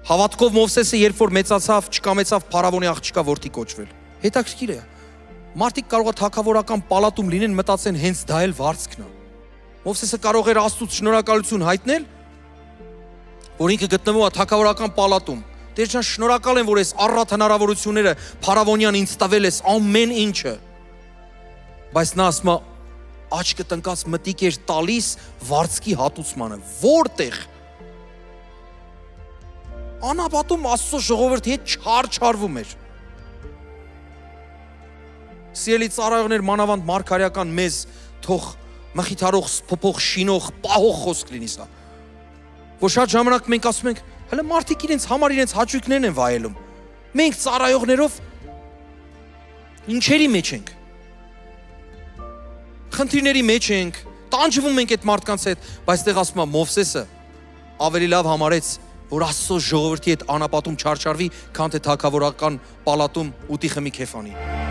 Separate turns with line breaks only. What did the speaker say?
Հավատքով Մովսեսը երբ որ մեծացավ, չկամեցավ փարավոնի աղջկա որդի կոչվել։ Հետաքրքիր է։ Մարդիկ կարող է թագավորական պալատում լինեն, մտածեն հենց դա էլ վարձքն է։ Մովսեսը կարող էր Աստծուց շնորհակալություն հայտնել, որ ինքը գտնվում է թագավորական պալատում։ Տեր ջան, շնորհակալ եմ, որ այս առատ հնարավորությունները փարավոնյան ինձ տվել ես ամեն ինչը։ Բայց նա ասում է, աչքը տնկած մտիկ էր տալիս վարձքի հատուցմանը։ Որտեղ։ Անապատում Աստծո ժողովրդի հետ չարչարվում էր։ Սիրելի ծառայողներ, մանավանդ մարգարեական մեզ թող մխիթարող, փոփոխ, շինող, պահող խոսք լինի սա։ Որ շատ ժամանակ մենք ասում ենք, հələ մարդիկ իրենց համար իրենց հաճույքներն են վայելում։ Մենք ծառայողներով ինչերի մեջ ենք։ Խնդիրների մեջ ենք, տանջվում ենք այդ մարդկանց հետ, բայց տեղ ասում է Մովսեսը ավելի լավ համարեց, որ Աստծո ժողովրդի հետ անապատում չարչարվի, քան թե թագավորական պալատում ուտի խմի քեֆանի։